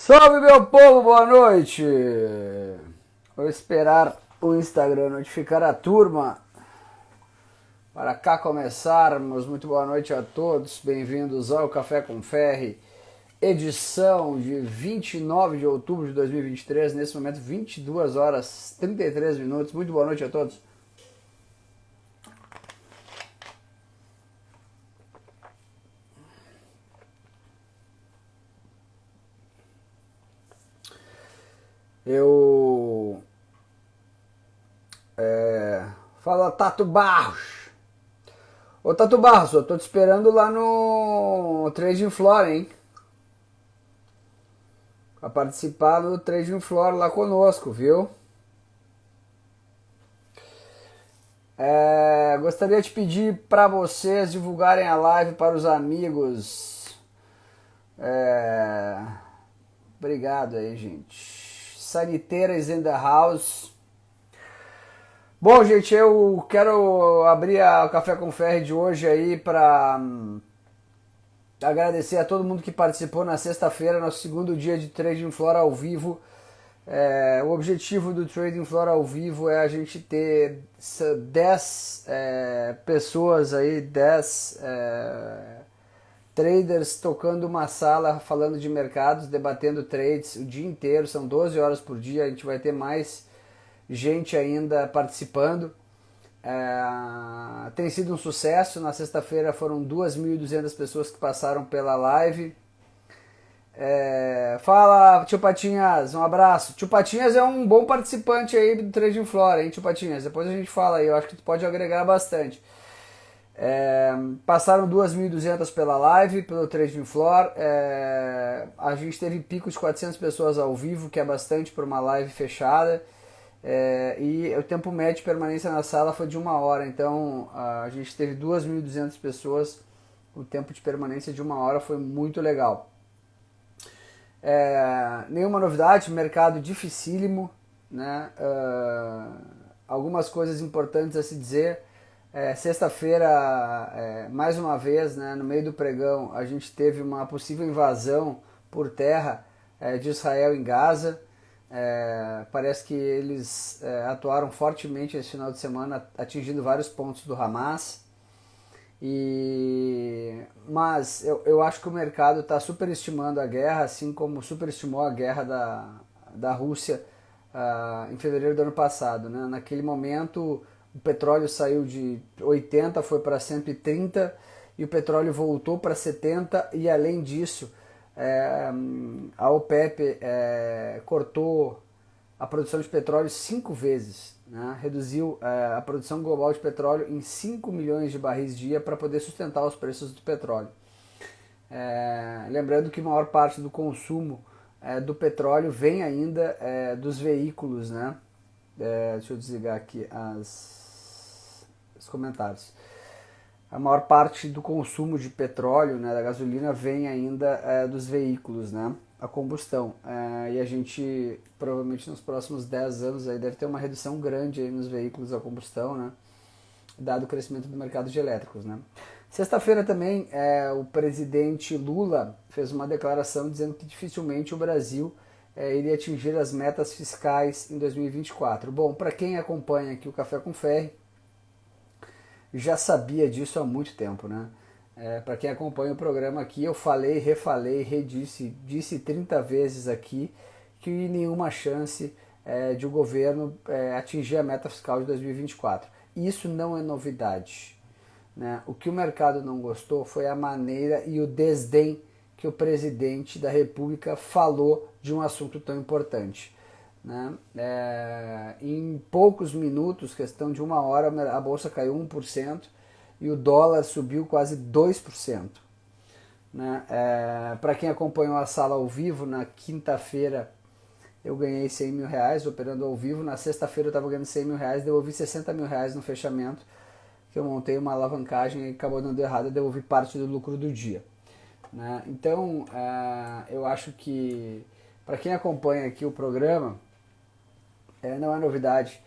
Salve, meu povo, boa noite! Vou esperar o Instagram notificar a turma para cá começarmos. Muito boa noite a todos, bem-vindos ao Café com Ferri, edição de 29 de outubro de 2023, nesse momento 22 horas 33 minutos. Muito boa noite a todos. Fala, Tato Barros. Ô, Tato Barros, eu tô te esperando lá no Trading Floor, hein? Pra participar do Trading Floor lá conosco, viu? Gostaria de pedir para vocês divulgarem a live para os amigos. Obrigado aí, gente. Saniteiras in the house. Bom, gente, eu quero abrir o Café com Ferri de hoje aí para agradecer a todo mundo que participou na sexta-feira, nosso segundo dia de Trading Floor ao vivo. O objetivo do Trading Floor ao vivo é a gente ter 10 pessoas aí, 10 traders tocando uma sala, falando de mercados, debatendo trades o dia inteiro, são 12 horas por dia, a gente vai ter mais gente ainda participando. Tem sido um sucesso. Na sexta-feira foram 2.200 pessoas que passaram pela live. Fala, tio Patinhas, um abraço. Tio Patinhas é um bom participante aí do Trading Floor, hein, tio Patinhas? Depois a gente fala aí, eu acho que tu pode agregar bastante. Passaram 2.200 pela live, pelo Trading Floor. A gente teve pico de 400 pessoas ao vivo, que é bastante para uma live fechada. E o tempo médio de permanência na sala foi de 1 hora, então a gente teve 2.200 pessoas, o tempo de permanência de 1 hora foi muito legal. Nenhuma novidade, mercado dificílimo, né? Algumas coisas importantes a se dizer. Sexta-feira, mais uma vez, né, no meio do pregão, a gente teve uma possível invasão por terra de Israel em Gaza. Parece que eles atuaram fortemente esse final de semana, atingindo vários pontos do Hamas. Mas eu acho que o mercado está superestimando a guerra, assim como superestimou a guerra da Rússia em fevereiro do ano passado, né? Naquele momento o petróleo saiu de 80, foi para 130 e o petróleo voltou para 70 e além disso a OPEP cortou a produção de petróleo 5 vezes, né? Reduziu a produção global de petróleo em 5 milhões de barris dia para poder sustentar os preços do petróleo. Lembrando que a maior parte do consumo do petróleo vem ainda dos veículos, né? Deixa eu desligar aqui os comentários. A maior parte do consumo de petróleo, né, da gasolina, vem ainda dos veículos, né, a combustão. E a gente, provavelmente nos próximos 10 anos, aí deve ter uma redução grande aí nos veículos a combustão, né, dado o crescimento do mercado de elétricos. Né. Sexta-feira também, o presidente Lula fez uma declaração dizendo que dificilmente o Brasil iria atingir as metas fiscais em 2024. Bom, para quem acompanha aqui o Café com Ferri, já sabia disso há muito tempo, né? Para quem acompanha o programa aqui, eu falei, refalei, disse 30 vezes aqui que nenhuma chance de o governo atingir a meta fiscal de 2024. Isso não é novidade, né? O que o mercado não gostou foi a maneira e o desdém que o presidente da República falou de um assunto tão importante. Né? Em poucos minutos, questão de 1 hora, a bolsa caiu 1% e o dólar subiu quase 2%. Né? Para quem acompanhou a sala ao vivo, na quinta-feira eu ganhei 100 mil reais operando ao vivo, na sexta-feira eu estava ganhando 100 mil reais, devolvi 60 mil reais no fechamento, que eu montei uma alavancagem e acabou dando errado, eu devolvi parte do lucro do dia. Né? Então, eu acho que para quem acompanha aqui o programa, não é novidade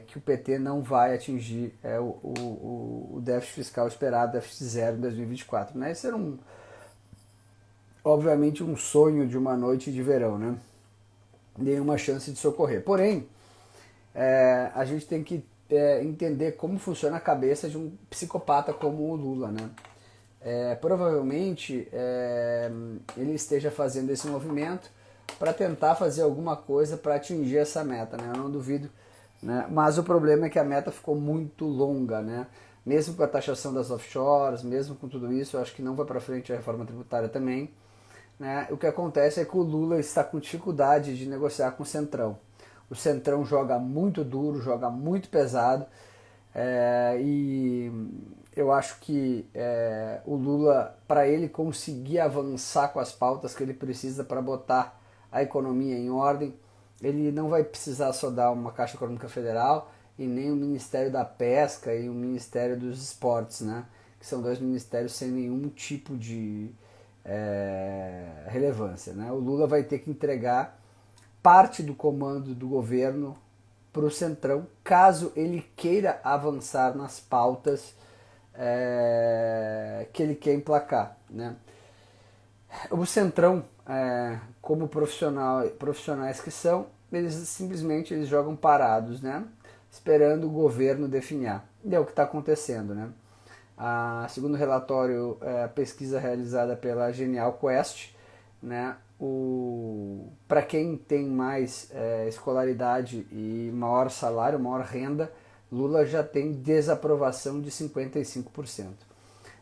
que o PT não vai atingir o déficit fiscal esperado, déficit zero em 2024. Né? Esse era obviamente um sonho de uma noite de verão, né? Nenhuma chance de socorrer. Porém, a gente tem que entender como funciona a cabeça de um psicopata como o Lula, né? Provavelmente ele esteja fazendo esse movimento para tentar fazer alguma coisa para atingir essa meta, né? Eu não duvido, né? Mas o problema é que a meta ficou muito longa, né? Mesmo com a taxação das offshores, mesmo com tudo isso, eu acho que não vai para frente a reforma tributária também, né? O que acontece é que o Lula está com dificuldade de negociar com o Centrão. O Centrão joga muito duro, joga muito pesado, e eu acho que o Lula, para ele conseguir avançar com as pautas que ele precisa para botar a economia em ordem, ele não vai precisar só dar uma Caixa Econômica Federal e nem o Ministério da Pesca e o Ministério dos Esportes, né? Que são dois ministérios sem nenhum tipo de relevância, né? O Lula vai ter que entregar parte do comando do governo para o Centrão, caso ele queira avançar nas pautas que ele quer emplacar, né? O Centrão, como profissionais que são, eles simplesmente jogam parados, né? Esperando o governo definhar. E é o que está acontecendo, né? Segundo o relatório, a pesquisa realizada pela Genial Quest, né? Para quem tem mais escolaridade e maior salário, maior renda, Lula já tem desaprovação de 55%.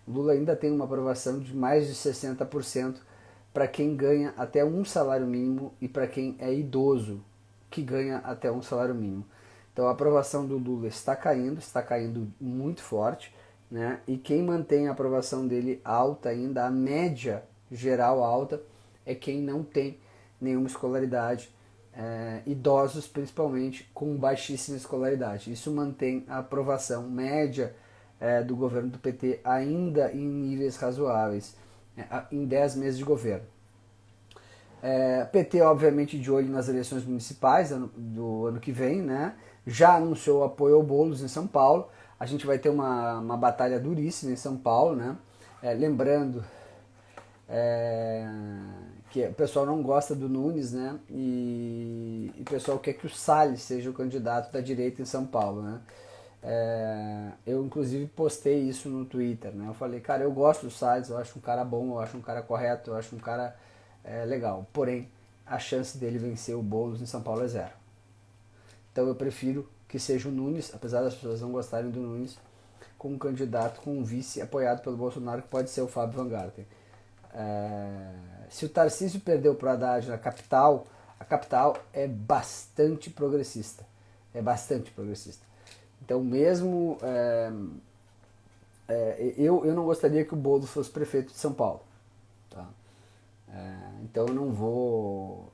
Lula ainda tem uma aprovação de mais de 60% para quem ganha até um salário mínimo e para quem é idoso, que ganha até um salário mínimo. Então a aprovação do Lula está caindo muito forte, né? E quem mantém a aprovação dele alta ainda, a média geral alta, é quem não tem nenhuma escolaridade, idosos principalmente com baixíssima escolaridade. Isso mantém a aprovação média do governo do PT ainda em níveis razoáveis, em 10 meses de governo. PT, obviamente, de olho nas eleições municipais do ano que vem, né? Já anunciou apoio ao Boulos em São Paulo. A gente vai ter uma batalha duríssima em São Paulo, né? Lembrando que o pessoal não gosta do Nunes, né? E o pessoal quer que o Salles seja o candidato da direita em São Paulo, né? Eu inclusive postei isso no Twitter, né? Eu falei, cara, eu gosto do Salles, eu acho um cara bom, eu acho um cara correto, eu acho um cara legal. Porém, a chance dele vencer o Boulos em São Paulo é zero. Então eu prefiro que seja o Nunes, apesar das pessoas não gostarem do Nunes, com um candidato, com um vice apoiado pelo Bolsonaro, que pode ser o Fábio Van Garten. Se o Tarcísio perdeu para o Haddad na capital, a capital é bastante progressista. É bastante progressista. Então mesmo eu não gostaria que o Boulos fosse prefeito de São Paulo. Tá? Então eu não vou...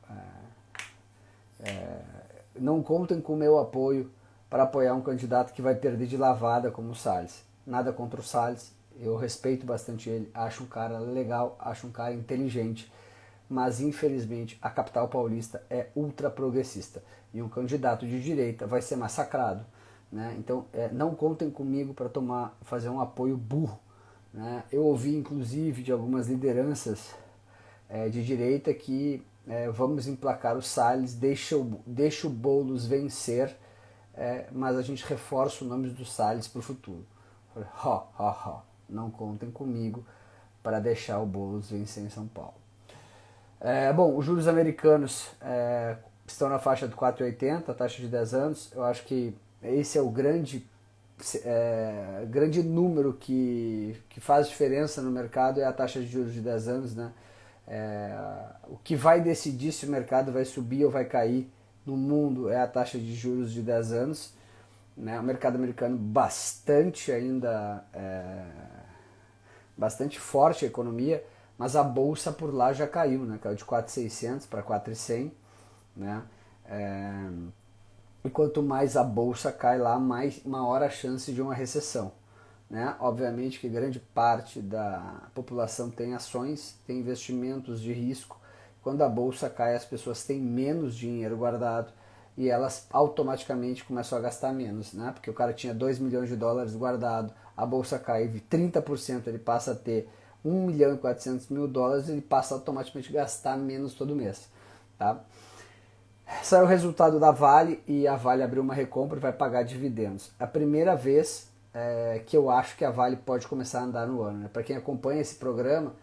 não contem com o meu apoio para apoiar um candidato que vai perder de lavada como o Salles. Nada contra o Salles, eu respeito bastante ele, acho um cara legal, acho um cara inteligente, mas infelizmente a capital paulista é ultra progressista e um candidato de direita vai ser massacrado, né? Então não contem comigo para fazer um apoio burro, né? Eu ouvi inclusive de algumas lideranças de direita que vamos emplacar o Salles, deixa o Boulos vencer, mas a gente reforça o nome do Salles para o futuro. Não contem comigo para deixar o Boulos vencer em São Paulo. Bom, os juros americanos estão na faixa de 4,80, a taxa de 10 anos. Eu acho que esse é o grande número que faz diferença no mercado, é a taxa de juros de 10 anos, né? O que vai decidir se o mercado vai subir ou vai cair no mundo é a taxa de juros de 10 anos. Né? O mercado americano bastante ainda bastante forte a economia, mas a bolsa por lá já caiu, né? Caiu de 4.600 para 4.100, né? E quanto mais a bolsa cai lá, maior a chance de uma recessão. Né? Obviamente que grande parte da população tem ações, tem investimentos de risco. Quando a bolsa cai, as pessoas têm menos dinheiro guardado e elas automaticamente começam a gastar menos, né? Porque o cara tinha 2 milhões de dólares guardado, a bolsa cai 30%, ele passa a ter US$ 1.400.000, ele passa automaticamente a gastar menos todo mês. Tá? Saiu o resultado da Vale e a Vale abriu uma recompra e vai pagar dividendos. A primeira vez que eu acho que a Vale pode começar a andar no ano. Né? Para quem acompanha esse programa,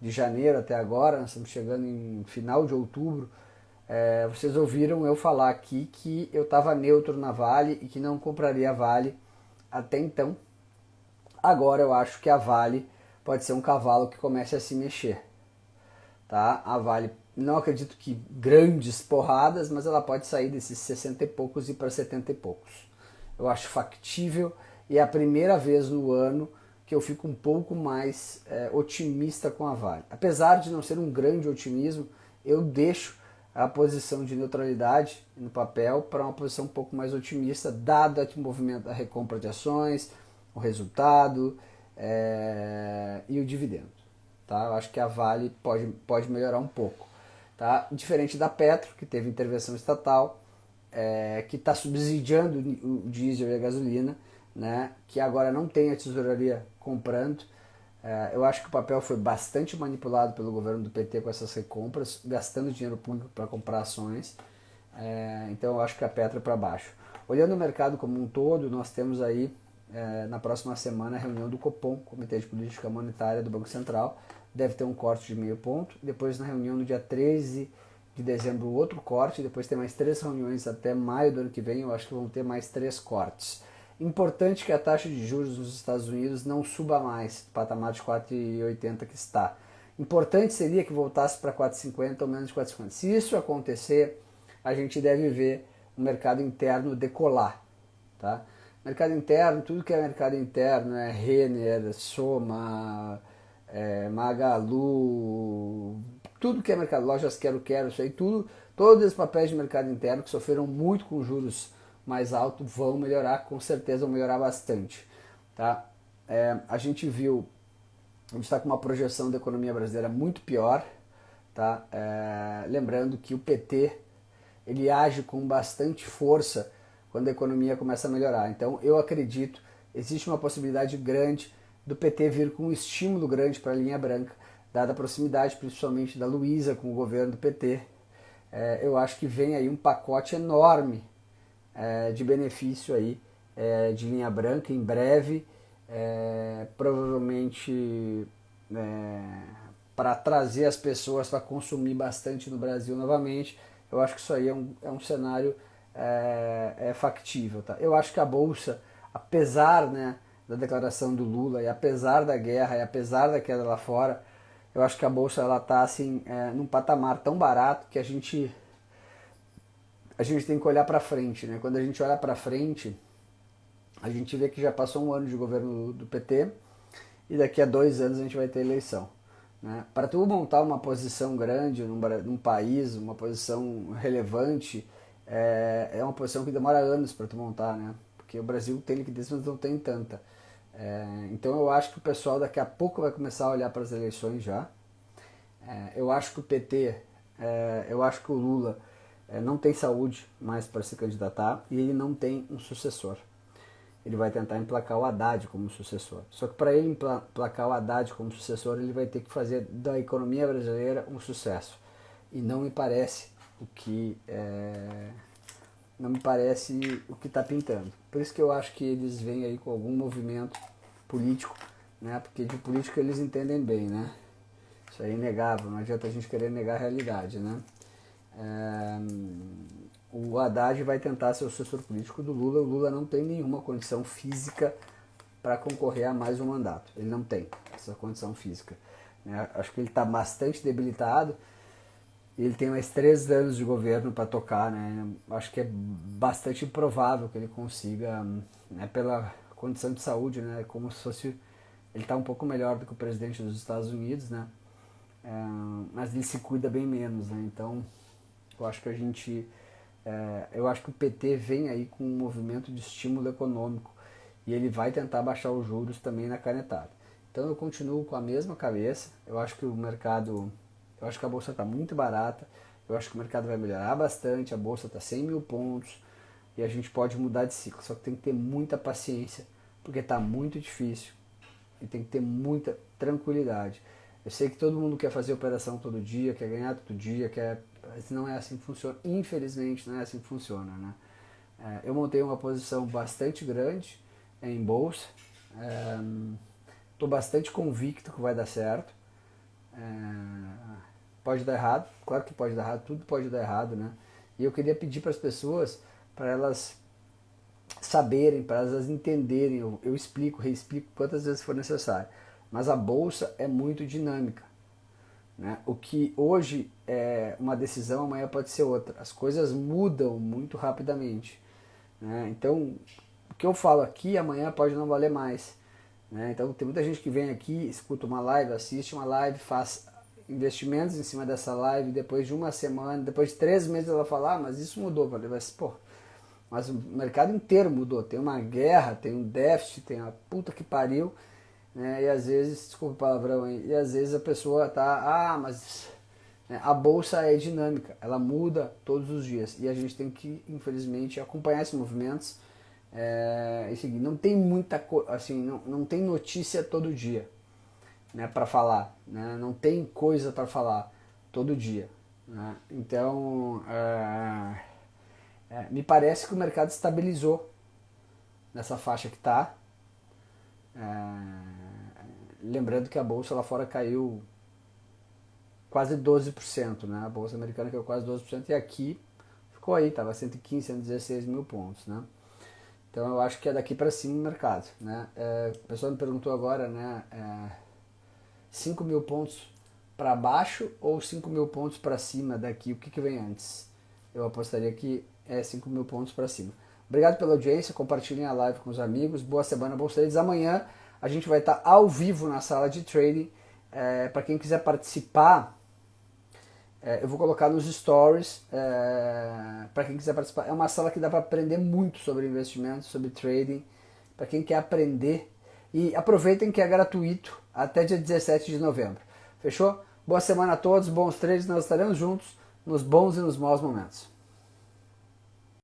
de janeiro até agora, nós estamos chegando em final de outubro, vocês ouviram eu falar aqui que eu estava neutro na Vale e que não compraria a Vale até então. Agora eu acho que a Vale pode ser um cavalo que comece a se mexer. Tá? A Vale, não acredito que grandes porradas, mas ela pode sair desses 60 e poucos e para 70 e poucos. Eu acho factível e é a primeira vez no ano que eu fico um pouco mais otimista com a Vale. Apesar de não ser um grande otimismo, eu deixo a posição de neutralidade no papel para uma posição um pouco mais otimista, dado o movimento da recompra de ações, o resultado e o dividendo. Tá? Eu acho que a Vale pode melhorar um pouco. Tá? Diferente da Petro, que teve intervenção estatal, que está subsidiando o diesel e a gasolina, né? Que agora não tem a tesouraria comprando. Eu acho que o papel foi bastante manipulado pelo governo do PT com essas recompras, gastando dinheiro público para comprar ações. Então eu acho que a Petro é para baixo. Olhando o mercado como um todo, nós temos aí na próxima semana a reunião do Copom, Comitê de Política Monetária do Banco Central. Deve ter um corte de meio ponto. Depois, na reunião do dia 13 de dezembro, outro corte. Depois tem mais 3 reuniões até maio do ano que vem. Eu acho que vão ter mais 3 cortes. Importante que a taxa de juros nos Estados Unidos não suba mais do patamar de 4,80 que está. Importante seria que voltasse para 4,50 ou menos de 4,50. Se isso acontecer, a gente deve ver o mercado interno decolar. Tá? Mercado interno, tudo que é mercado interno, Renner, Soma, Magalu, tudo que é mercado, lojas Quero, isso aí tudo, todos os papéis de mercado interno que sofreram muito com juros mais altos vão melhorar, com certeza vão melhorar bastante. Tá? A gente está com uma projeção da economia brasileira muito pior, tá? Lembrando que o PT ele age com bastante força quando a economia começa a melhorar. Então eu acredito, existe uma possibilidade grande do PT vir com um estímulo grande para a linha branca, dada a proximidade principalmente da Luiza com o governo do PT. Eu acho que vem aí um pacote enorme de benefício aí de linha branca em breve, provavelmente para trazer as pessoas para consumir bastante no Brasil novamente. Eu acho que isso aí é um cenário factível. Tá? Eu acho que a Bolsa, apesar da declaração do Lula, e apesar da guerra, e apesar da queda lá fora, eu acho que a Bolsa está assim, num patamar tão barato que a gente tem que olhar para frente. Né? Quando a gente olha para frente, a gente vê que já passou um ano de governo do PT e daqui a 2 anos a gente vai ter eleição. Né? Para tu montar uma posição grande num país, uma posição relevante, é uma posição que demora anos para tu montar, né? Porque o Brasil tem liquidez, mas não tem tanta. Então eu acho que o pessoal daqui a pouco vai começar a olhar para as eleições já. Eu acho que o PT, eu acho que o Lula não tem saúde mais para se candidatar e ele não tem um sucessor. Ele vai tentar emplacar o Haddad como sucessor. Só que para ele emplacar o Haddad como sucessor, ele vai ter que fazer da economia brasileira um sucesso. E não me parece o que está pintando. Por isso que eu acho que eles vêm aí com algum movimento político, né? Porque de política eles entendem bem, né? Isso aí é inegável, não adianta a gente querer negar a realidade, né? O Haddad vai tentar ser o sucessor político do Lula. O Lula não tem nenhuma condição física para concorrer a mais um mandato. Ele não tem essa condição física. Né? Acho que ele está bastante debilitado. Ele tem mais 3 anos de governo para tocar. Né? Acho que é bastante improvável que ele consiga, né, pela condição de saúde, né, como se fosse... Ele está um pouco melhor do que o presidente dos Estados Unidos, né? Mas ele se cuida bem menos. Né? Então, eu acho que eu acho que o PT vem aí com um movimento de estímulo econômico e ele vai tentar baixar os juros também na canetada. Então eu continuo com a mesma cabeça. Eu acho que eu acho que a bolsa está muito barata. Eu acho que o mercado vai melhorar bastante. A bolsa está 100 mil pontos e a gente pode mudar de ciclo. Só que tem que ter muita paciência porque está muito difícil e tem que ter muita tranquilidade. Eu sei que todo mundo quer fazer operação todo dia, quer ganhar todo dia, mas não é assim que funciona. Infelizmente não é assim que funciona, né? Eu montei uma posição bastante grande em bolsa. Estou bastante convicto que vai dar certo. Pode dar errado, claro que pode dar errado, tudo pode dar errado, né? E eu queria pedir para as pessoas, para elas saberem, para elas entenderem, eu explico, reexplico quantas vezes for necessário. Mas a bolsa é muito dinâmica, né? O que hoje é uma decisão, amanhã pode ser outra. As coisas mudam muito rapidamente, né? Então, o que eu falo aqui, amanhã pode não valer mais, né? Então, tem muita gente que vem aqui, escuta uma live, assiste uma live, faz investimentos em cima dessa live, depois de uma semana, depois de 3 meses ela fala, mas isso mudou. Eu falei, mas o mercado inteiro mudou, tem uma guerra, tem um déficit, tem a puta que pariu, né? E às vezes, desculpa o palavrão aí, e às vezes a pessoa tá, mas né, a bolsa é dinâmica, ela muda todos os dias, e a gente tem que, infelizmente, acompanhar esses movimentos, e seguir. Não tem muita assim, não tem notícia todo dia, né, para falar, né? Não tem coisa para falar todo dia, né? Então, me parece que o mercado estabilizou nessa faixa que está. Lembrando que a bolsa lá fora caiu quase 12%, né? A bolsa americana caiu quase 12% e aqui ficou aí, estava 115, 116 mil pontos, né? Então eu acho que é daqui para cima o mercado, né? O pessoal me perguntou agora, né? 5 mil pontos para baixo ou 5 mil pontos para cima daqui, o que vem antes? Eu apostaria que é 5 mil pontos para cima. Obrigado pela audiência, compartilhem a live com os amigos, boa semana, bons trades. Amanhã a gente vai estar ao vivo na sala de trading. Para quem quiser participar, eu vou colocar nos stories. Para quem quiser participar, é uma sala que dá para aprender muito sobre investimentos, sobre trading, para quem quer aprender. E aproveitem que é gratuito até dia 17 de novembro. Fechou? Boa semana a todos, bons trades, nós estaremos juntos nos bons e nos maus momentos.